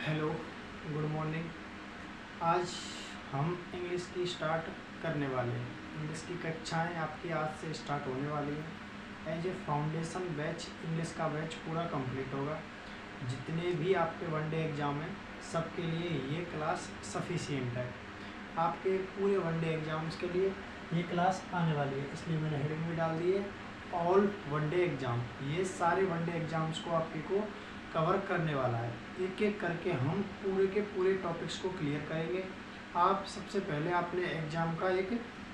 Hello, good morning. आज हम English की स्टार्ट करने वाले हैं। इंग्लिश की कक्षाएं आपकी आज से स्टार्ट होने वाली हैं। As a foundation batch English का बैच पूरा कंप्लीट होगा। जितने भी आपके वनडे एग्ज़ाम हैं सबके लिए ये क्लास सफिशिएंट है। आपके पूरे वनडे एग्ज़ाम्स के लिए ये क्लास आने वाली है, इसलिए मैंने हेडिंग भी डाल दी है ऑल वनडे एग्ज़ाम। ये सारे वनडे एग्ज़ाम्स को आपके को कवर करने वाला है। एक एक करके हम पूरे के पूरे टॉपिक्स को क्लियर करेंगे। आप सबसे पहले आपने एग्ज़ाम का एक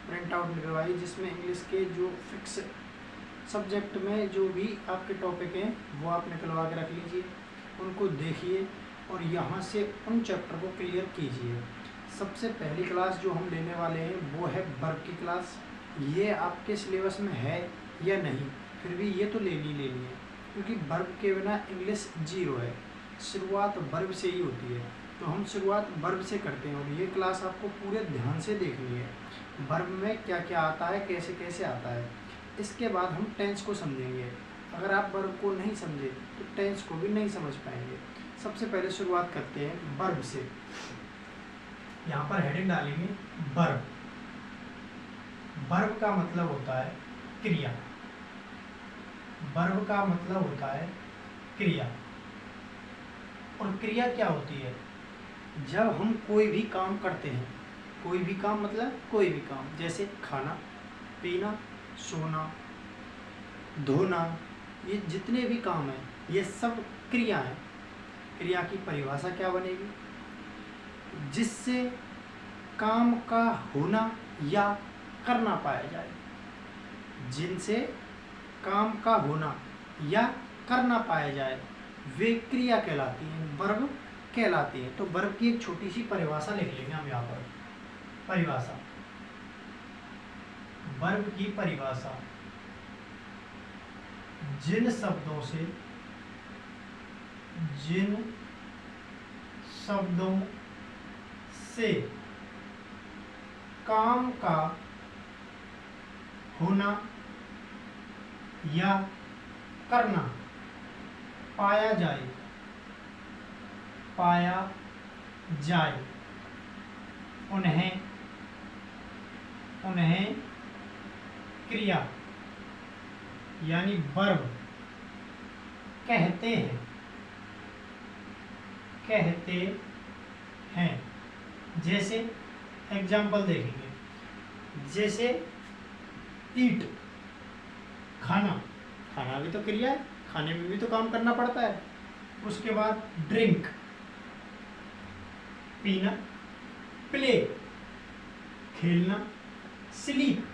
प्रिंट आउट निकलवाइए जिसमें इंग्लिश के जो फिक्स सब्जेक्ट में जो भी आपके टॉपिक हैं वो आप निकलवा के रख लीजिए, उनको देखिए और यहाँ से उन चैप्टर को क्लियर कीजिए। सबसे पहली क्लास जो हम लेने वाले हैं वो है वर्ब की क्लास। ये आपके सिलेबस में है या नहीं, फिर भी ये तो लेनी है क्योंकि वर्ब के बिना इंग्लिश जीरो है। शुरुआत वर्ब से ही होती है, तो हम शुरुआत वर्ब से करते हैं और ये क्लास आपको पूरे ध्यान से देखनी है। वर्ब में क्या क्या आता है, कैसे कैसे आता है। इसके बाद हम टेंस को समझेंगे। अगर आप वर्ब को नहीं समझे तो टेंस को भी नहीं समझ पाएंगे। सबसे पहले शुरुआत करते हैं वर्ब से। यहाँ पर हेडिंग डालेंगे वर्ब। वर्ब का मतलब होता है क्रिया। वर्ब का मतलब होता है क्रिया। और क्रिया क्या होती है? जब हम कोई भी काम करते हैं, कोई भी काम मतलब कोई भी काम, जैसे खाना पीना, सोना, धोना, ये जितने भी काम हैं ये सब क्रिया हैं। क्रिया की परिभाषा क्या बनेगी? जिससे काम का होना या करना पाया जाए। जिनसे काम का होना या करना पाया जाए वे क्रिया कहलाती हैं, वर्ब कहलाती हैं। तो वर्ब की एक छोटी सी परिभाषा लिख लेंगे हम यहाँ पर। परिभाषा, वर्ब की परिभाषा, जिन शब्दों से काम का होना या करना पाया जाए उन्हें क्रिया यानी वर्ब कहते हैं। जैसे एग्जाम्पल देखेंगे, जैसे ईट, खाना भी तो क्रिया है, खाने में भी तो काम करना पड़ता है। उसके बाद ड्रिंक, पीना, प्ले, खेलना, स्लीप,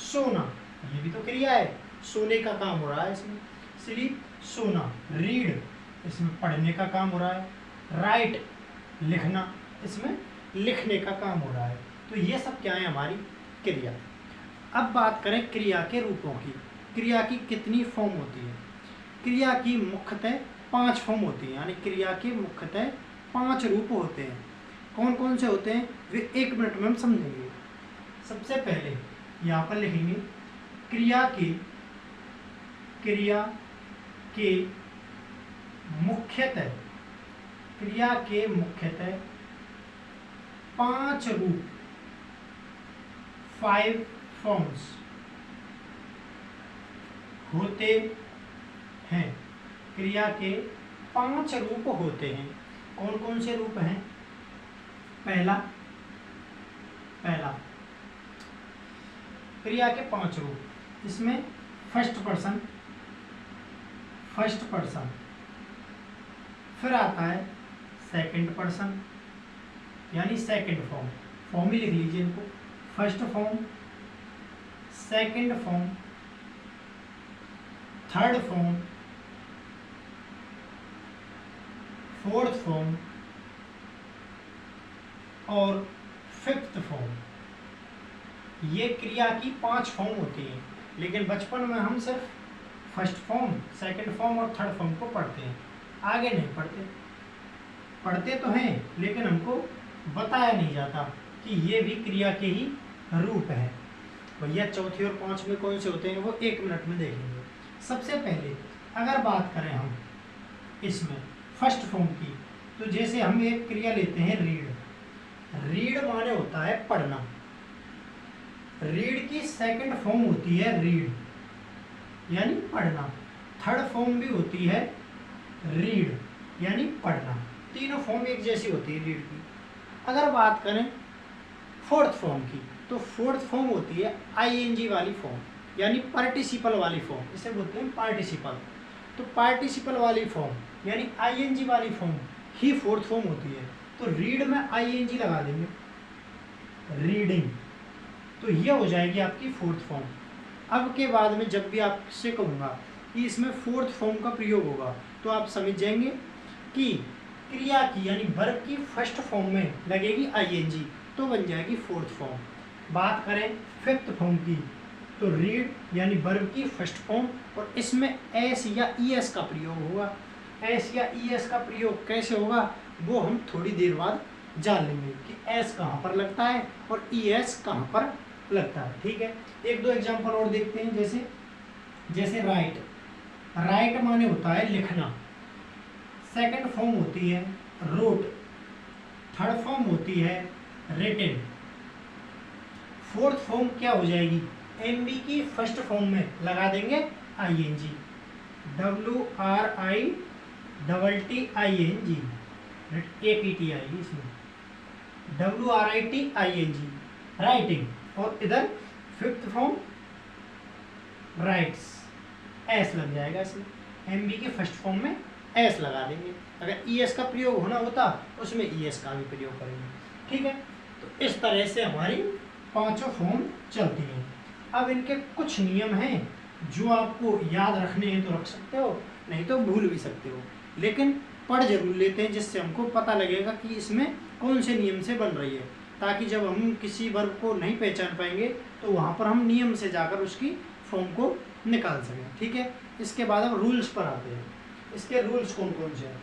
सोना, ये भी तो क्रिया है, सोने का काम हो रहा है इसमें। स्लीप, सोना। रीड, इसमें पढ़ने का काम हो रहा है। राइट, लिखना, इसमें लिखने का काम हो रहा है। तो ये सब क्या है? हमारी क्रिया। अब बात करें क्रिया के रूपों की। क्रिया की कितनी फॉर्म होती है? क्रिया की मुख्यतः 5 फॉर्म होती है, यानी क्रिया के मुख्यतः 5 रूप होते हैं। कौन कौन से होते हैं वे 1 मिनट में हम समझेंगे। सबसे पहले यहाँ पर लिखेंगे क्रिया के मुख्यतः 5 रूप, 5 फॉर्म्स होते हैं। क्रिया के 5 रूप होते हैं। कौन कौन से रूप हैं? पहला क्रिया के 5 रूप, इसमें फर्स्ट पर्सन, फिर आता है सेकंड पर्सन यानी सेकंड फॉर्म ही लिख लीजिए इनको। First form, second form, third form, fourth form और फिफ्थ फॉर्म। ये क्रिया की 5 फॉर्म होती हैं, लेकिन बचपन में हम सिर्फ फर्स्ट फॉर्म, सेकंड फॉर्म और थर्ड फॉर्म को पढ़ते हैं, आगे नहीं पढ़ते तो हैं लेकिन हमको बताया नहीं जाता कि ये भी क्रिया के ही रूप हैं। भैया चौथी और 5वीं कौन से होते हैं वो 1 मिनट में देखेंगे। सबसे पहले अगर बात करें हम इसमें फर्स्ट फॉर्म की, तो जैसे हम एक क्रिया लेते हैं रीड, रीड माने होता है पढ़ना, रीड की सेकंड फॉर्म होती है रीड यानी पढ़ना, थर्ड फॉर्म भी होती है रीड यानी पढ़ना, तीनों फॉर्म एक जैसी होती है रीड की। अगर बात करें फोर्थ फॉर्म की, तो फोर्थ फॉर्म होती है आईएनजी वाली फॉर्म यानी पार्टिसिपल वाली फॉर्म, इसे बोलते हैं पार्टिसिपल। तो पार्टिसिपल वाली फॉर्म यानी आईएनजी वाली फॉर्म ही फोर्थ फॉर्म होती है। तो रीड में आईएनजी लगा देंगे, रीडिंग, तो ये हो जाएगी आपकी फोर्थ फॉर्म। अब के बाद में जब भी आपसे कहूँगा कि इसमें फोर्थ फॉर्म का प्रयोग होगा तो आप समझ जाएंगे कि क्रिया की यानी वर्ब की फर्स्ट फॉर्म में लगेगी आईएनजी, तो बन जाएगी फोर्थ फॉर्म। बात करें फिफ्थ फॉर्म की, तो रीड यानी वर्ब की फर्स्ट फॉर्म, और इसमें एस या ईएस का प्रयोग होगा। एस या ईएस का प्रयोग कैसे होगा वो हम थोड़ी देर बाद जान लेंगे कि एस कहाँ पर लगता है और ईएस कहाँ पर लगता है। ठीक है, एक दो एग्जांपल और देखते हैं। जैसे राइट, राइट माने होता है लिखना, सेकंड फॉर्म होती है रोट, थर्ड फॉर्म होती है रिटन, फोर्थ फॉर्म क्या हो जाएगी, एमबी की फर्स्ट फॉर्म में लगा देंगे आईएनजी, WRITTING, APT आएगी इसमें, WRITING राइटिंग, और इधर फिफ्थ फॉर्म राइट्स, एस लग जाएगा इसमें, एमबी की फर्स्ट फॉर्म में एस लगा देंगे। अगर ईएस का प्रयोग होना होता उसमें ईएस का भी प्रयोग करेंगे। ठीक है, तो इस तरह से हमारी पांचों फॉर्म चलती हैं। अब इनके कुछ नियम हैं जो आपको याद रखने हैं तो रख सकते हो, नहीं तो भूल भी सकते हो, लेकिन पढ़ जरूर लेते हैं जिससे हमको पता लगेगा कि इसमें कौन से नियम से बन रही है, ताकि जब हम किसी वर्ब को नहीं पहचान पाएंगे तो वहाँ पर हम नियम से जाकर उसकी फॉर्म को निकाल सकें। ठीक है, इसके बाद अब रूल्स पर आते हैं। इसके रूल्स कौन कौन से हैं?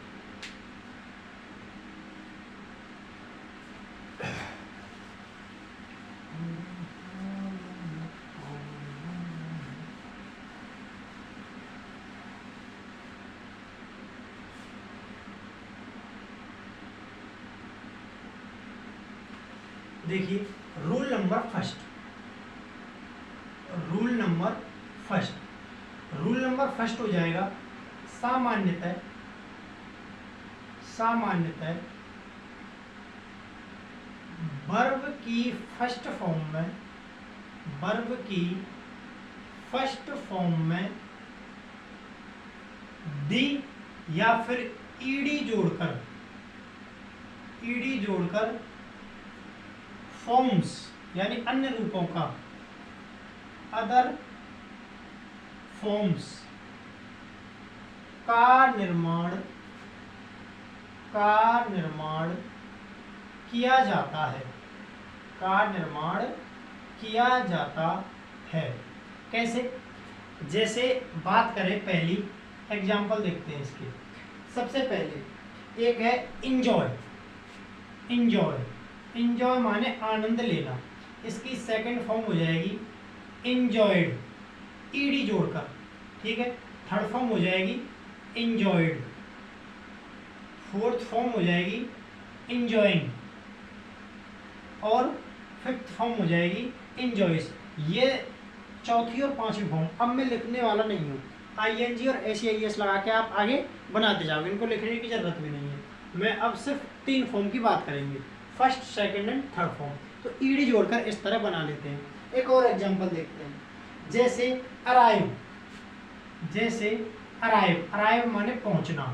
देखिए, रूल नंबर फर्स्ट हो जाएगा सामान्यतः वर्ब की फर्स्ट फॉर्म में दी या फिर ईडी जोड़कर फॉर्म्स यानी अन्य रूपों का, अदर फॉर्म्स का निर्माण किया जाता है। कैसे? जैसे बात करें, पहली एग्जाम्पल देखते हैं इसके। सबसे पहले एक है इंजॉय माने आनंद लेना, इसकी सेकंड फॉर्म हो जाएगी इंजॉयड, ईडी जोड़कर। ठीक है, थर्ड फॉर्म हो जाएगी इंजॉयड, फोर्थ फॉर्म हो जाएगी इंजॉइंग, और फिफ्थ फॉर्म हो जाएगी इंजॉयस। ये चौथी और पांचवी फॉर्म। अब मैं लिखने वाला नहीं हूँ, आईएनजी और एसईआईएस लगा के आप आगे बनाते जाओगे, इनको लिखने की जरूरत भी नहीं है। मैं अब सिर्फ तीन फॉर्म की बात करेंगे, first, second and third form. तो ईडी जोड़कर इस तरह बना लेते हैं। एक और एग्जांपल देखते हैं, जैसे अराइव माने पहुंचना,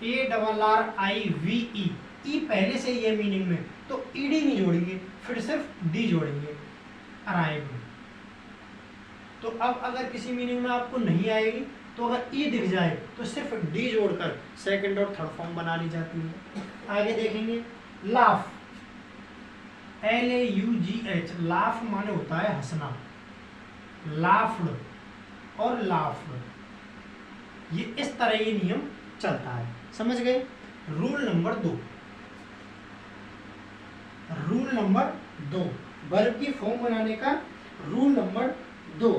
ARRIVE, ई पहले से ये मीनिंग में, तो ईडी नहीं जोड़ेंगे, फिर सिर्फ डी जोड़ेंगे अराइव। तो अब अगर किसी मीनिंग में आपको नहीं आएगी तो अगर ई दिख जाए तो सिर्फ डी जोड़कर सेकंड और थर्ड फॉर्म बना ली जाती है। आगे देखेंगे लाफ, LAUGH, लाफ माने होता है हंसना, लाफ्ड और लाफ्ड, ये इस तरह ये नियम चलता है। समझ गए? रूल नंबर दो, वर्ब की फॉर्म बनाने का रूल नंबर 2।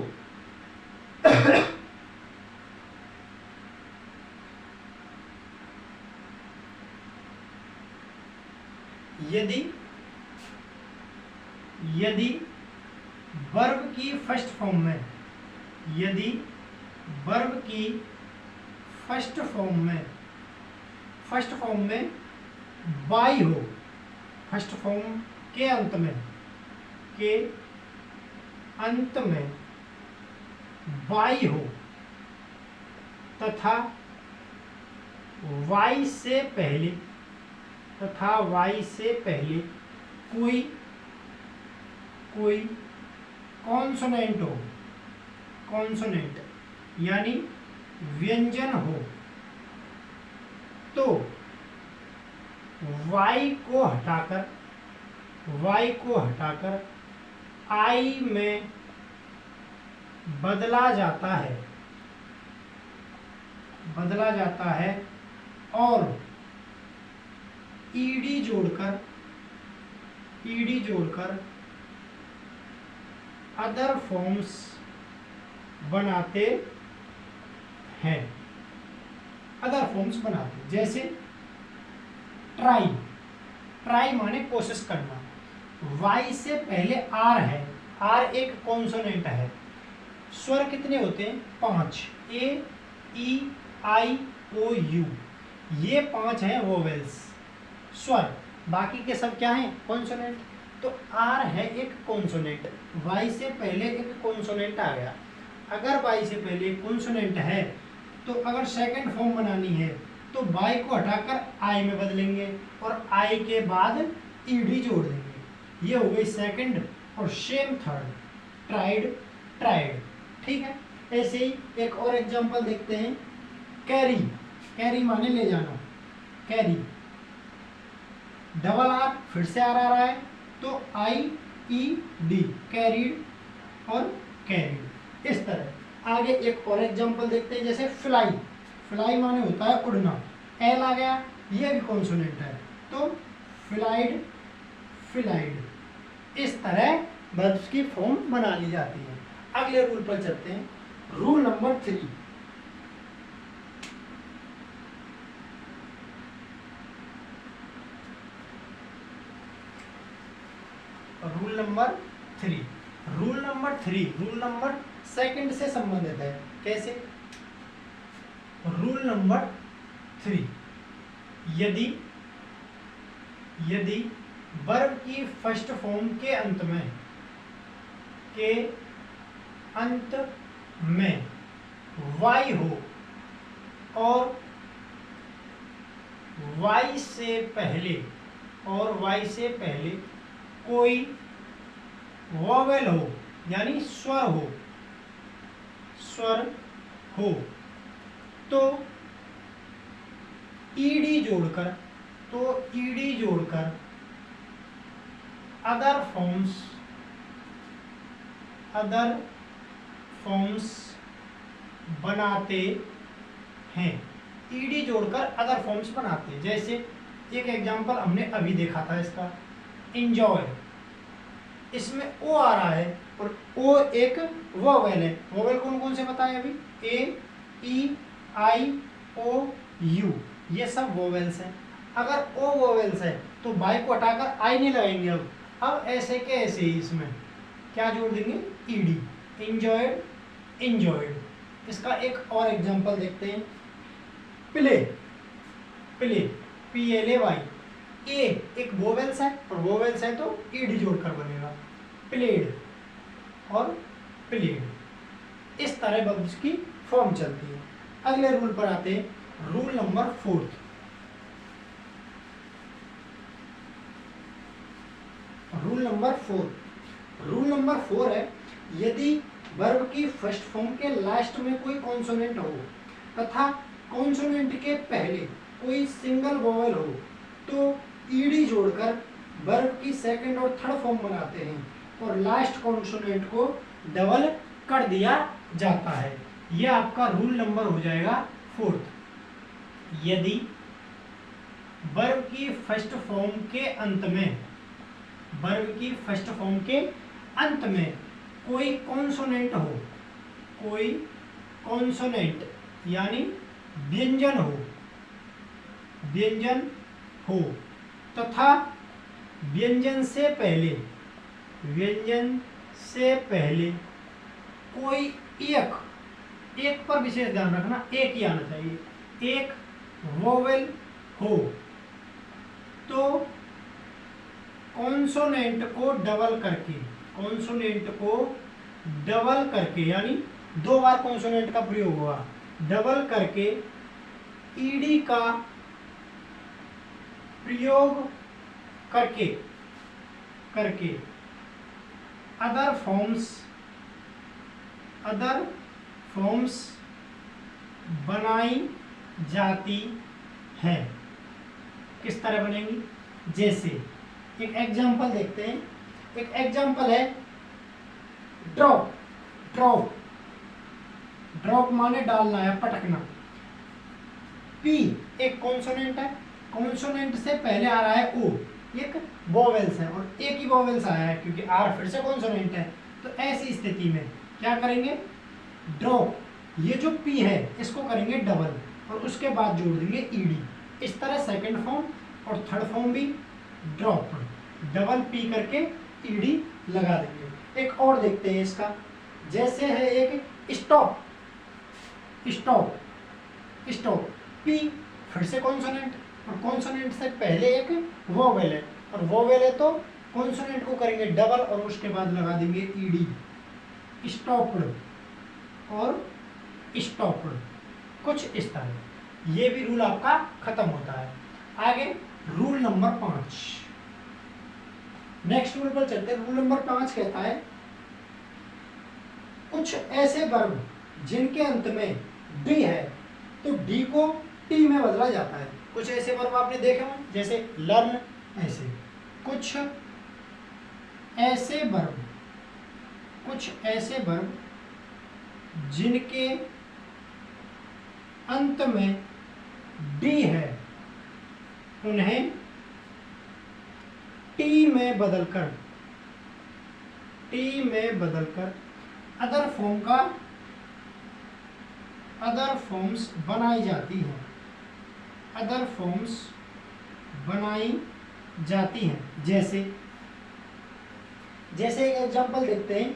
यदि यदि वर्ब की फर्स्ट फॉर्म में, यदि वर्ब की फर्स्ट फॉर्म में बाई हो, फर्स्ट फॉर्म के अंत में बाई हो तथा वाई से पहले कोई कॉन्सोनेंट हो, कॉन्सोनेंट यानी व्यंजन हो, तो वाई को हटाकर आई में बदला जाता है और ईडी जोड़कर अदर फॉर्म्स बनाते हैं, जैसे ट्राई माने कोशिश करना, वाई से पहले आर है, आर एक कॉन्सोनेंट है, स्वर कितने होते हैं 5, ए ई आई ओ यू, ये 5 हैं वोवेल्स स्वर, बाकी के सब क्या हैं कॉन्सोनेंट। तो आर है एक कॉन्सोनेंट, वाई से पहले एक कॉन्सोनेंट आ गया, अगर वाई से पहले एक कॉन्सोनेंट है तो अगर सेकंड फॉर्म बनानी है तो वाई को हटाकर आई में बदलेंगे और आई के बाद ईडी जोड़ देंगे, ये हो गई सेकंड और सेम थर्ड, ट्राइड। ठीक है, ऐसे ही एक और एग्जांपल देखते हैं, कैरी माने ले जाना, कैरी डबल आर फिर से आर आ रहा है तो आई ई डी, कैरीड और कैरीड। इस तरह आगे एक और एग्जांपल देखते हैं, जैसे फ्लाई माने होता है उड़ना, एल आ गया, ये भी कॉन्सोनेंट है तो फ्लाइड। इस तरह वर्ब्स की फॉर्म बना ली जाती है। अगले रूल पर चलते हैं, rule number 3। Rule number second से संबंधित है। कैसे? रूल नंबर 3, यदि वर्ब की फर्स्ट फॉर्म के अंत में वाई हो और वाई से पहले कोई वोवेल हो यानी स्वर हो तो ईडी जोड़कर अदर फॉर्म्स बनाते हैं। ईडी जोड़कर अदर फॉर्म्स बनाते हैं, जैसे एक एग्जांपल हमने अभी देखा था इसका, एंजॉय, इसमें ओ आ रहा है और ओ एक वोवेल है। वोवेल कौन कौन से बताए अभी? ए ई आई ओ यू, ये सब वोवेल्स हैं। अगर ओ वोवेल्स है तो बाई को हटाकर आई नहीं लगाएंगे, अब ऐसे के ऐसे ही इसमें क्या जोड़ देंगे? ED, enjoyed. इसका एक और एग्जांपल देखते हैं, प्ले PLAY, ए एक वोवेल्स है और वोवेल्स है तो ईडी जोड़कर बनेगा, प्लेड और प्लेड। इस तरह वर्ब्स की फॉर्म चलती है। अगले रूल पर आते हैं, रूल नंबर 4। रूल नंबर 4 है, यदि वर्ब की फर्स्ट फॉर्म के लास्ट में कोई कॉन्सोनेंट हो तथा कॉन्सोनेंट के पहले कोई सिंगल वोवेल हो तो ईडी जोड़कर वर्ब की सेकंड और थर्ड फॉर्म बनाते हैं और लास्ट कॉन्सोनेंट को डबल कर दिया जाता है। यह आपका रूल नंबर हो जाएगा 4। यदि वर्ब की फर्स्ट फॉर्म के अंत में कोई कॉन्सोनेंट यानी व्यंजन हो तथा व्यंजन से पहले, व्यंजन से पहले कोई एक पर विशेष ध्यान रखना, एक ही आना चाहिए, एक वोवेल हो तो कॉन्सोनेंट को डबल करके, कॉन्सोनेंट को डबल करके, यानी 2 बार कॉन्सोनेंट का प्रयोग हुआ, डबल करके ईडी का प्रयोग करके अदर फॉर्म्स बनाई जाती है। किस तरह बनेंगी? जैसे एक एग्जांपल देखते हैं, एक एग्जांपल है ड्रॉप। ड्रॉप माने डालना है, पटकना। पी एक कॉन्सोनेंट है, कॉन्सोनेंट से पहले आ रहा है ओ, एक वोवेल्स है और एक ही वोवेल्स आया है क्योंकि आर फिर से कॉन्सोनेंट है। तो ऐसी स्थिति में क्या करेंगे? ड्रॉप, ये जो पी है इसको करेंगे डबल और उसके बाद जोड़ देंगे ईडी। इस तरह सेकंड फॉर्म और थर्ड फॉर्म भी ड्रॉप, डबल पी करके ईडी लगा देंगे। एक और देखते हैं इसका, जैसे है एक स्टॉप, पी फिर से कॉन्सोनेंट और कॉन्सोनेंट से पहले एक वोवेल है और वोवेल है तो कॉन्सोनेंट को करेंगे डबल और उसके बाद लगा देंगे ईडी। स्टॉप्ड और स्टॉप्ड, कुछ इस तरह। ये भी रूल आपका खत्म होता है। आगे रूल नंबर 5, नेक्स्ट रूल पर चलते हैं। रूल नंबर 5 कहता है कुछ ऐसे वर्ब जिनके अंत में डी है तो डी को टी में बदला जाता है। कुछ ऐसे वर्ब आपने देखे हों, जैसे लर्न, ऐसे कुछ ऐसे वर्ब जिनके अंत में डी है उन्हें टी में बदलकर अदर फॉर्म्स बनाई जाती हैं। जैसे एक एग्जांपल देखते हैं,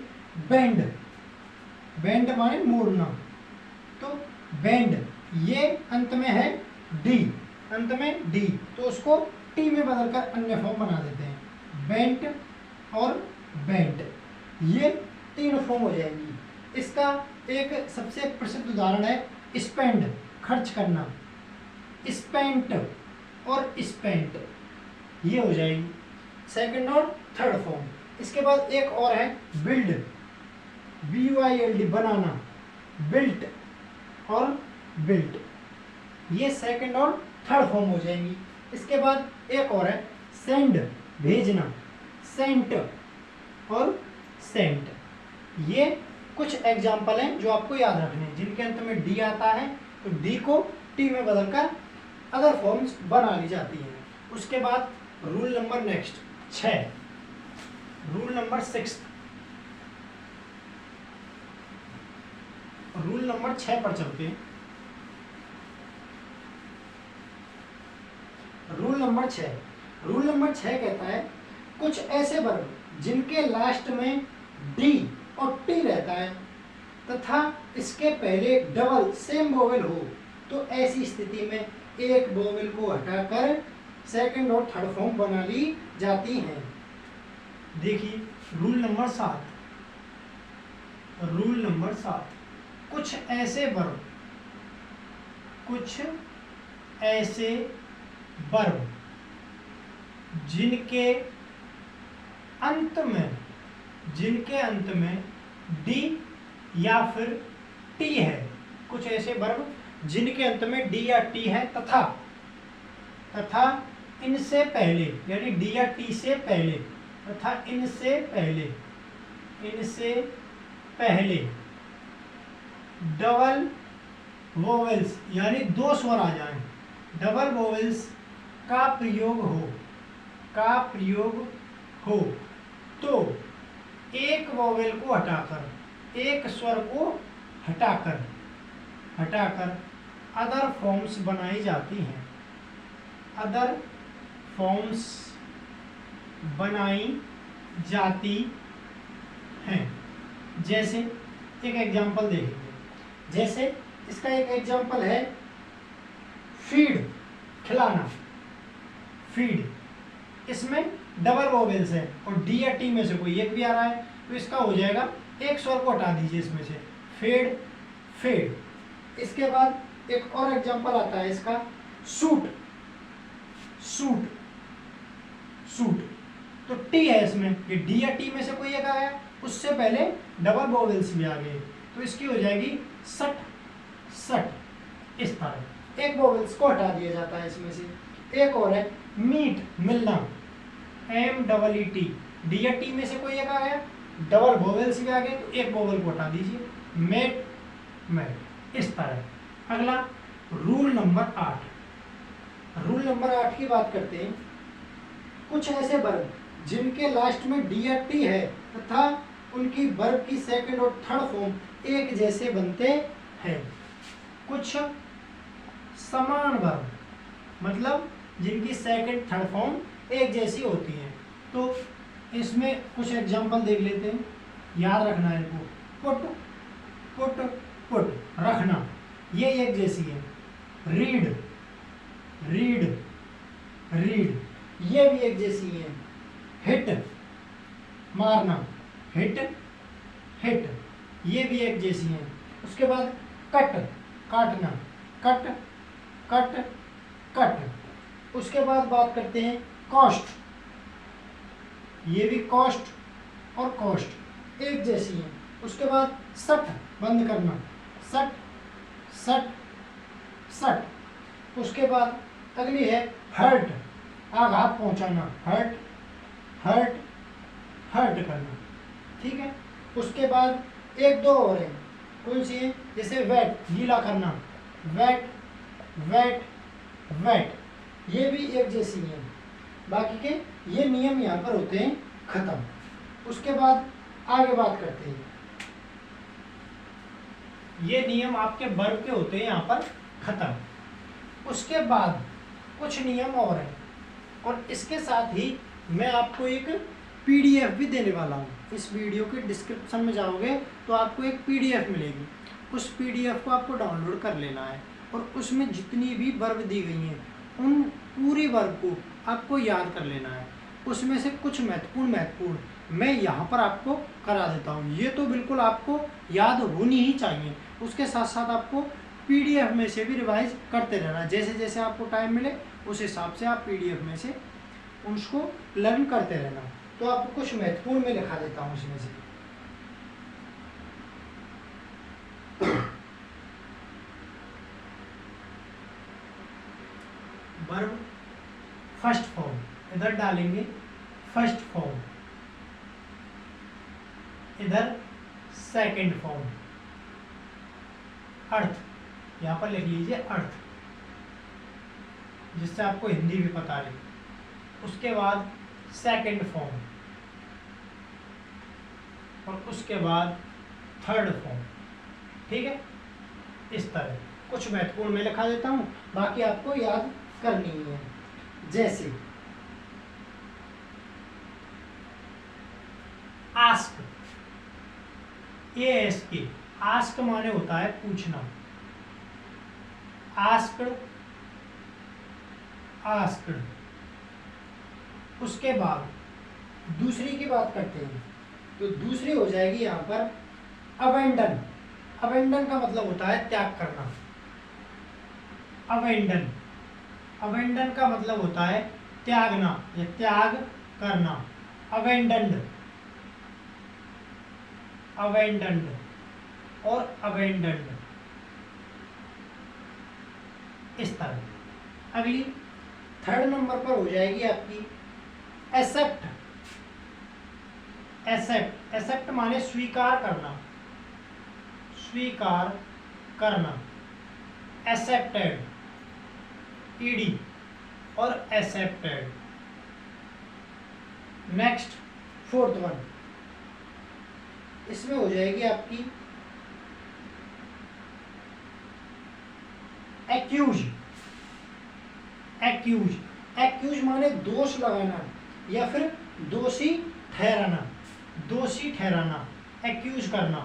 बेंड माने मोड़ना। तो बेंड ये अंत में है डी, तो उसको टी में बदलकर अन्य फॉर्म बना देते हैं, बेंट और बेंट। ये 3 फॉर्म हो जाएंगी। इसका एक सबसे प्रसिद्ध उदाहरण है स्पेंड, खर्च करना, स्पेंट और स्पेंट, ये हो जाएगी सेकंड और थर्ड फॉर्म। इसके बाद एक और है बिल्ड, BUILD बनाना, बिल्ट और बिल्ट, ये सेकंड और थर्ड फॉर्म हो जाएंगी। इसके बाद एक और है सेंड, भेजना, सेंट और सेंट। ये कुछ एग्जाम्पल हैं जो आपको याद रखने हैं, जिनके अंत में डी आता है तो डी को टी में बदलकर अदर फॉर्म्स बना ली जाती हैं। उसके बाद rule number next 6, rule number 6, rule number 6 पर चलते हैं। रूल नंबर 6 कहता है कुछ ऐसे वर्ब जिनके लास्ट में डी और टी रहता है तथा इसके पहले डबल सेम वोवेल हो तो ऐसी स्थिति में एक वोवेल को हटाकर सेकंड और थर्ड फॉर्म बना ली जाती हैं। देखिए रूल नंबर 7, कुछ ऐसे वर्ब जिनके अंत में डी या फिर टी है, कुछ ऐसे वर्ब जिनके अंत में डी या टी है तथा इनसे पहले, यानी डी या टी से पहले तथा इनसे पहले डबल वोवेल्स यानी 2 स्वर आ जाएं, डबल वोवेल्स का प्रयोग हो तो एक वोवेल को हटाकर, एक स्वर को हटाकर अदर फॉर्म्स बनाई जाती हैं। अदर फॉर्म्स बनाई जाती हैं। जैसे एक एग्जांपल देखेंगे, जैसे इसका एक एग्जांपल है फीड, खिलाना, फीड। इसमें डबल वोवेल्स है और डी या टी में से कोई एक भी आ रहा है, तो इसका हो जाएगा एक स्वर को हटा दीजिए इसमें से, फेड, फेड। इसके बाद एक और एग्जांपल आता है इसका सूट, सूट, सूट। तो टी है इसमें, ये डी या टी में से कोई एक आया, उससे पहले डबल वोवेल्स भी आ गए, तो इसकी हो जाएगी सट, सट। इस तरह एक वोवेल्स को हटा दिया जाता है इसमें से। एक और है मीट, मिलना, M double E T, D या टी में से कोई एक आया, डबल वोवेल्स भी आ गए, तो एक वोवेल को हटा दीजिए, मेट, मेट। इस तरह। अगला रूल नंबर 8। रूल नंबर 8 की बात करते हैं। कुछ ऐसे वर्ब जिनके लास्ट में डी या टी है तथा उनकी वर्ब की सेकंड और थर्ड फॉर्म एक जैसे बनते हैं। कुछ समान वर्ब मतलब जिनकी सेकंड थर्ड फॉर्म एक जैसी होती है। तो इसमें कुछ एग्जांपल देख लेते हैं, याद रखना है इनको। पुट, पुट, पुट, रखना, ये एक जैसी है। रीड, रीड, रीड, ये भी एक जैसी है। हिट, मारना, हिट, हिट, ये भी एक जैसी है। उसके बाद कट, काटना, कट, कट, कट। उसके बाद बात करते हैं कॉस्ट, ये भी कॉस्ट और कॉस्ट एक जैसी है। उसके बाद सट, बंद करना, सट, सट, सट। उसके बाद अगली है हर्ट, आघात पहुंचाना, हर्ट, हर्ट, हर्ट करना, ठीक है। उसके बाद एक दो और है, कौन सी है, जैसे वेट, गीला करना, वेट, वेट, वेट, ये भी एक जैसी है। बाकी के ये नियम यहाँ पर होते हैं खत्म। उसके बाद आगे बात करते हैं, ये नियम आपके वर्ब के होते हैं यहाँ पर खत्म। उसके बाद कुछ नियम और हैं, और इसके साथ ही मैं आपको एक पीडीएफ भी देने वाला हूँ। इस वीडियो के डिस्क्रिप्शन में जाओगे तो आपको एक पीडीएफ मिलेगी, उस पीडीएफ को आपको डाउनलोड कर लेना है और उसमें जितनी भी वर्ब दी गई हैं उन पूरी वर्ब को आपको याद कर लेना है। उसमें से कुछ महत्वपूर्ण मैं यहाँ पर आपको करा देता हूँ। ये तो बिल्कुल आपको याद होनी ही चाहिए, उसके साथ साथ आपको पीडीएफ में से भी रिवाइज करते रहना। जैसे जैसे आपको टाइम मिले उस हिसाब से आप पीडीएफ में से उसको लर्न करते रहना। तो आपको कुछ महत्वपूर्ण में लिखा देता हूँ इसमें से। वर्ब फर्स्ट फॉर्म इधर डालेंगे, फर्स्ट फॉर्म, इधर सेकंड फॉर्म, अर्थ यहाँ पर लिख लीजिए अर्थ, जिससे आपको हिंदी भी पता रहे। उसके बाद सेकंड फॉर्म और उसके बाद थर्ड फॉर्म, ठीक है। इस तरह कुछ महत्वपूर्ण मैं लिखा देता हूँ, बाकी आपको याद करनी है। जैसे आस्क, ASK, आस्क माने होता है पूछना, आस्क्ड, आस्क्ड। उसके बाद दूसरी की बात करते हैं, तो दूसरी हो जाएगी यहाँ पर अबेंडन। अबेंडन का मतलब होता है त्याग करना, अबेंडन, अबेंडन का मतलब होता है त्यागना या त्याग करना, अबेंडन्ड, अबेंडन्ड और अबेंडन्ड, इस तरह। अगली थर्ड नंबर पर हो जाएगी आपकी एक्सेप्ट। एक्सेप्ट, एक्सेप्ट माने स्वीकार करना, स्वीकार करना, एक्सेप्टेड, ईडी और एक्सेप्टेड। नेक्स्ट फोर्थ वन, इसमें हो जाएगी आपकी एक्यूज। एक्यूज, एक्यूज माने दोष लगाना या फिर दोषी ठहराना, दोषी ठहराना, एक्यूज करना,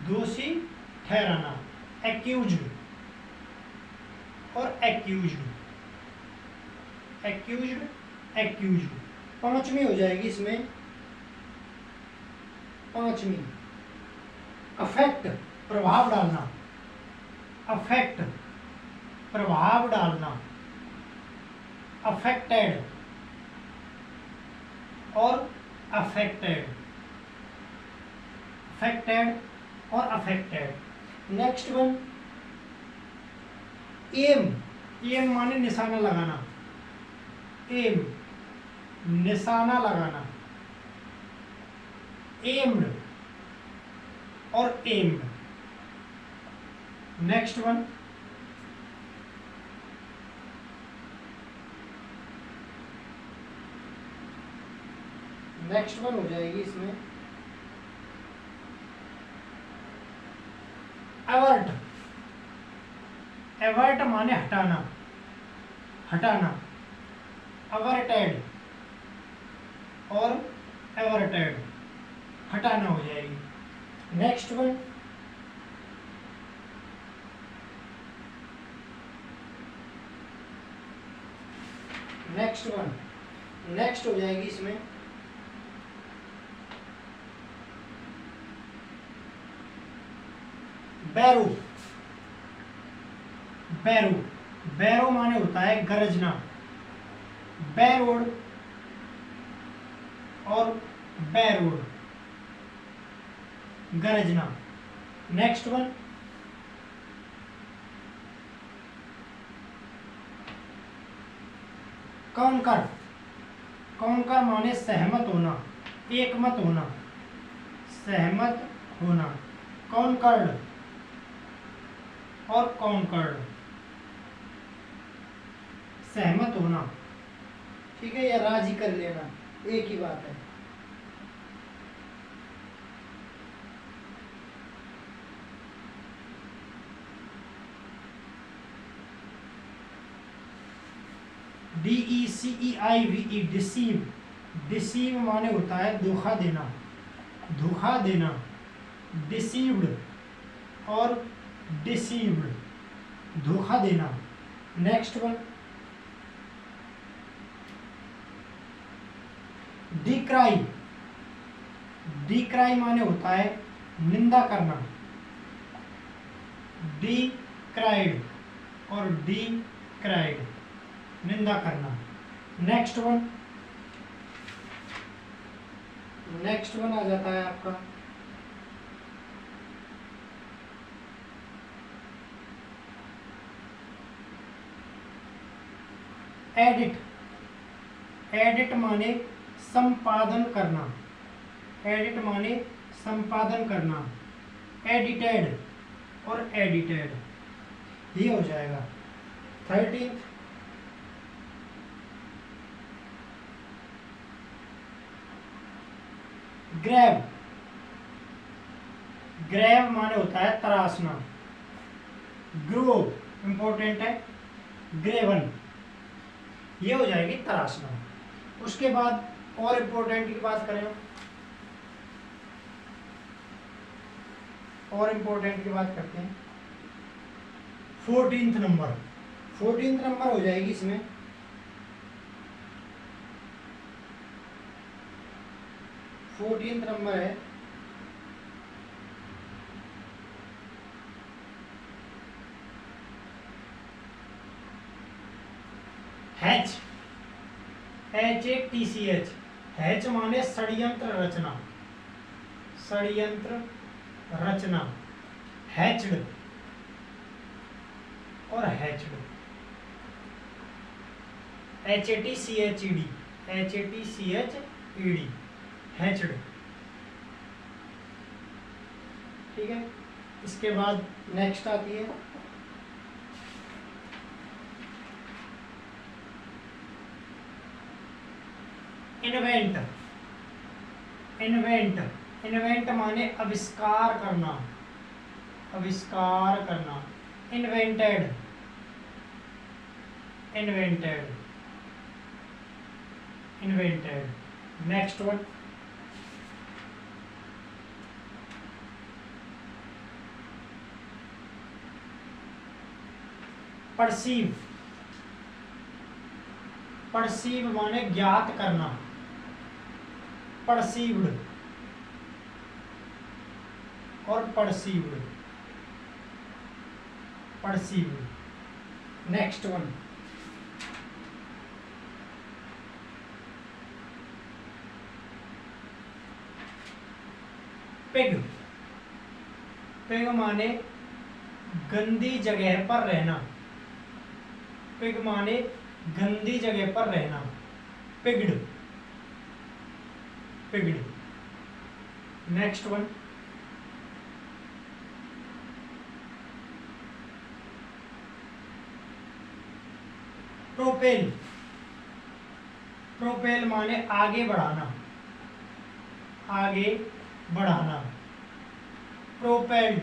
दोषी ठहराना, एक्यूज्ड और एक्यूज्ड, एक्यूज्ड, एक्यूज्ड। पांचवी हो जाएगी इसमें, पांचवी अफेक्ट, प्रभाव डालना, अफेक्ट, प्रभाव डालना, अफेक्टेड और अफेक्टेड, अफेक्टेड और affected. Next one aim, aim माने निशाना लगाना, एम निशाना लगाना, एम्ड और aimed. Next one next one हो जाएगी इसमें एवर्ट, एवर्ट माने हटाना, हटाना, अवर्टेड और एवर्टेड, हटाना हो जाएगी। नेक्स्ट वन नेक्स्ट हो जाएगी इसमें बैरो, बैरो, बैरो माने होता है गरजना, बैरोड और बैरोड, गरजना। नेक्स्ट वन कॉन्कर, कॉन्कर माने सहमत होना, एकमत होना, सहमत होना, कॉन्कर्ड और कॉन्कर्ड, सहमत होना। ठीक है, या राजी कर लेना, एक ही बात है। DECEIVE, डिसीव, डिसीव माने होता है धोखा देना, धोखा देना, डिसीव्ड और डिसीव्ड, धोखा देना। नेक्स्ट वन डिक्राई, डिक्राई माने होता है निंदा करना, डिक्राइड और डिक्राइड, निंदा करना। नेक्स्ट वन आ जाता है आपका एडिट, एडिट माने संपादन करना, एडिट माने संपादन करना, एडिटेड और एडिटेड, ये हो जाएगा। 13 ग्रैब, ग्रैब माने होता है तराशना, ग्रोव इंपॉर्टेंट है, ग्रेवन, ये हो जाएगी तराशना। उसके बाद और इंपॉर्टेंट की बात करें, और इंपॉर्टेंट की बात करते हैं। 14th नंबर, 14th नंबर हो जाएगी इसमें फोर्टीन्थ नंबर है हैच, HATCH, हैच माने षड्यंत्र रचना, षड्यंत्र रचना, हैच्ड और हैच्ड, HATCHED, HATCHED, हैच्ड। ठीक है, इसके बाद नेक्स्ट आती है इन्वेंट, इन्वेंट, इन्वेंट माने आविष्कार करना, आविष्कार करना, invented, invented, invented. Next one, perceive. Perceive माने ज्ञात करना, परसीव्ड और perceived, perceived. Next one, pig. Pig माने गंदी जगह पर रहना, पिग माने गंदी जगह पर रहना, पिग्ड, पिग्ड। Next one, propel. प्रोपेल माने आगे बढ़ाना, आगे बढ़ाना, प्रोपेल्ड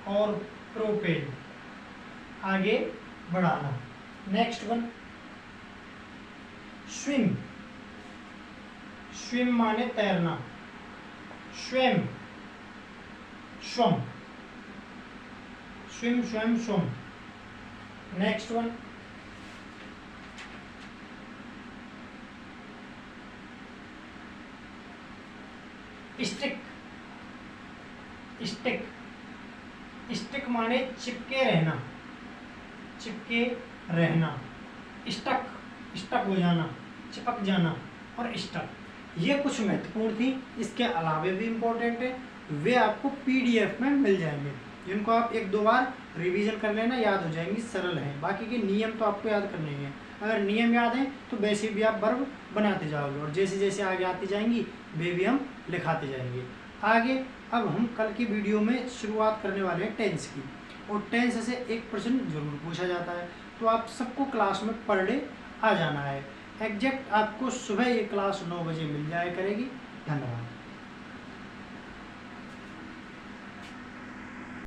और प्रोपेल, आगे बढ़ाना। Next one, swim. स्विम माने तैरना, स्वयं, स्वम, स्विम, स्वयं, स्वम। Next one, stick. Stick, stick माने चिपके रहना, चिपके रहना, स्टक, स्टक हो जाना, चिपक जाना और स्टक। ये कुछ महत्वपूर्ण थी, इसके अलावे भी इम्पोर्टेंट है, वे आपको पीडीएफ में मिल जाएंगे, जिनको आप एक दो बार रिवीजन कर लेना, याद हो जाएंगी, सरल है। बाकी के नियम तो आपको याद करने हैं, अगर नियम याद हैं तो वैसे भी आप वर्ब बनाते जाओगे और जैसे जैसे आगे आती जाएंगी वे भी हम लिखाते जाएंगे आगे। अब हम कल की वीडियो में शुरुआत करने वाले हैं टेंस की, और टेंस से एक प्रश्न जरूर पूछा जाता है, तो आप सबको क्लास में पर डे आ जाना है। एग्जैक्ट आपको सुबह ये क्लास 9 बजे मिल जाया करेगी। धन्यवाद।